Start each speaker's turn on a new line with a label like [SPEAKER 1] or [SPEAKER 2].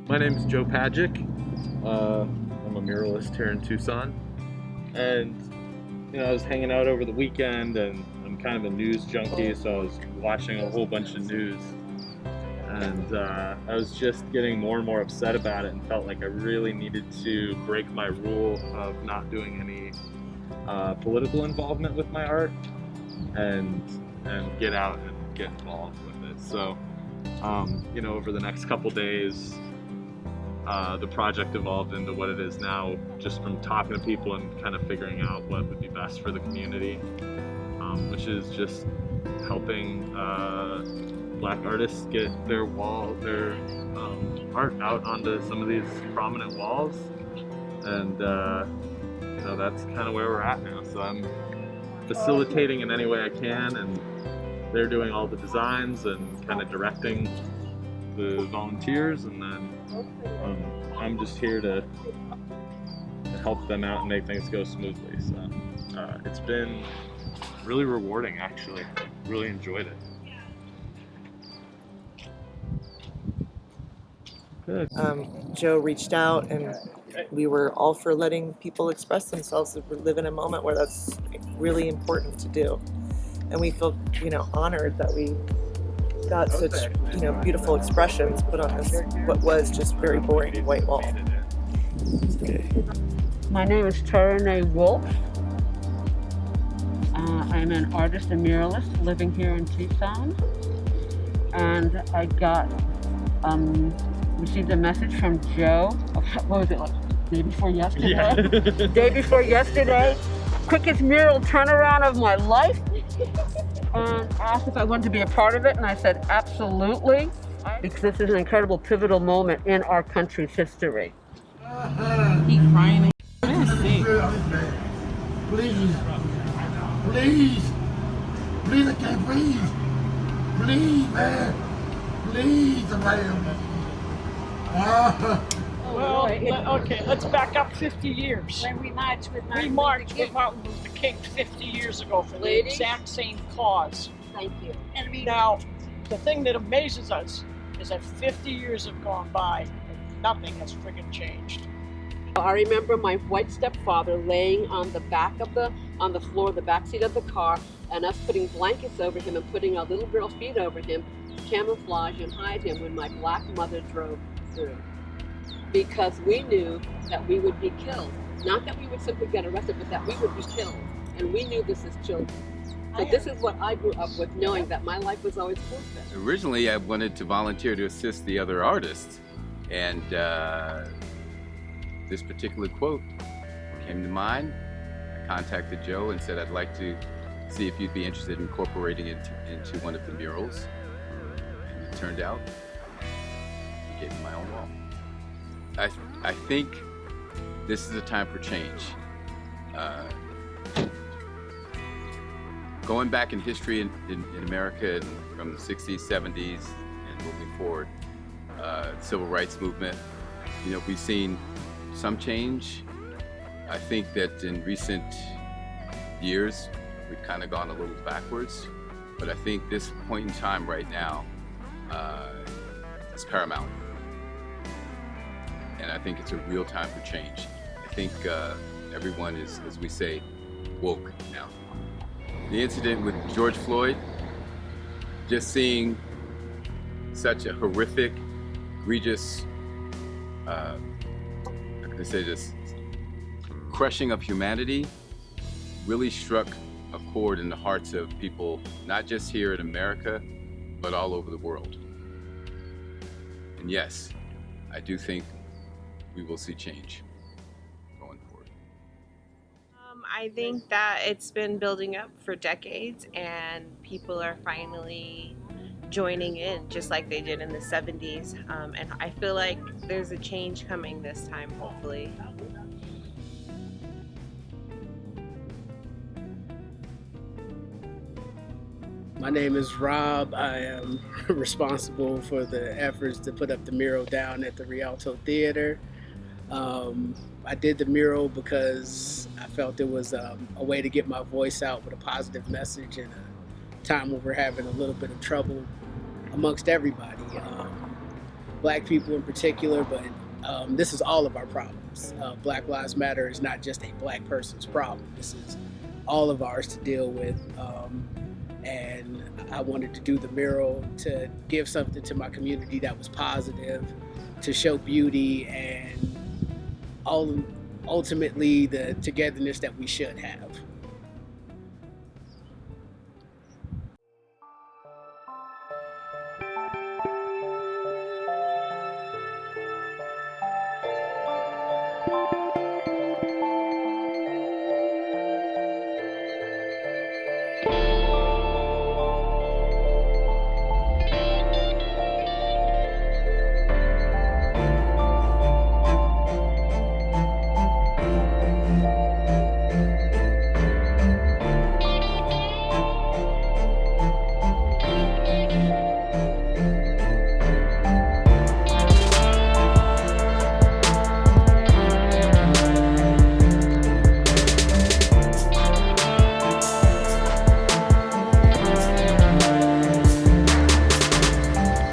[SPEAKER 1] My name is Joe Pagic. I'm a muralist here in Tucson, and I was hanging out over the weekend, and I'm kind of a news junkie, so I was watching a whole bunch of news, and I was just getting more and more upset about it, and felt like I really needed to break my rule of not doing any political involvement with my art, and get out and get involved with it. So, over the next couple days, the project evolved into what it is now, just from talking to people and kind of figuring out what would be best for the community, which is just helping Black artists get their art out onto some of these prominent walls, and that's kind of where we're at now. So I'm facilitating in any way I can, and they're doing all the designs and kind of directing the volunteers, and then I'm just here to help them out and make things go smoothly. So it's been really rewarding, actually. Really enjoyed it. Good.
[SPEAKER 2] Joe reached out, and we were all for letting people express themselves. We live in a moment where that's really important to do, and we feel honored that we got such beautiful expressions put on this what was just very boring white wall.
[SPEAKER 1] Okay.
[SPEAKER 3] My name is Tara Wolf. I'm an artist and muralist living here in Tucson, and I received a message from Joe. What was it, like day before yesterday?
[SPEAKER 1] Yeah.
[SPEAKER 3] Day before yesterday. Quickest mural turnaround of my life. And asked if I wanted to be a part of it, and I said absolutely, because this is an incredible pivotal moment in our country's history.
[SPEAKER 4] He's crying.
[SPEAKER 5] Please, I can't breathe. Please, man. Please,
[SPEAKER 4] Well, okay, let's back up 50 years.
[SPEAKER 3] When we marched with
[SPEAKER 4] Martin Luther King 50 years ago for the exact same cause.
[SPEAKER 3] Thank you.
[SPEAKER 4] Now, the thing that amazes us is that 50 years have gone by and nothing has friggin' changed.
[SPEAKER 3] I remember my white stepfather laying on the floor of the back seat of the car, and us putting blankets over him and putting our little girl feet over him to camouflage and hide him when my black mother drove through. Because we knew that we would be killed. Not that we would simply get arrested, but that we would be killed. And we knew this as children. So this is what I grew up with, knowing that my life was always forfeit.
[SPEAKER 6] Originally, I wanted to volunteer to assist the other artists, and this particular quote came to mind. I contacted Joe and said I'd like to see if you'd be interested in incorporating it into one of the murals. And it turned out he gave me my own wall. I think this is a time for change. Going back in history in America, and from the 60s, 70s, and moving forward, civil rights movement, we've seen some change. I think that in recent years, we've kind of gone a little backwards, but I think this point in time right now is paramount. And I think it's a real time for change. I think everyone is, as we say, woke now. The incident with George Floyd, just seeing such a horrific, egregious, this crushing of humanity really struck a chord in the hearts of people, not just here in America, but all over the world. And yes, I do think we will see change going forward.
[SPEAKER 7] I think that it's been building up for decades, and people are finally joining in just like they did in the 70s. And I feel like there's a change coming this time, hopefully.
[SPEAKER 8] My name is Rob. I am responsible for the efforts to put up the mural down at the Rialto Theater. I did the mural because I felt it was a way to get my voice out with a positive message in a time when we're having a little bit of trouble amongst everybody. Black people in particular, but this is all of our problems. Black Lives Matter is not just a Black person's problem. This is all of ours to deal with. And I wanted to do the mural to give something to my community that was positive, to show beauty and ultimately the togetherness that we should have.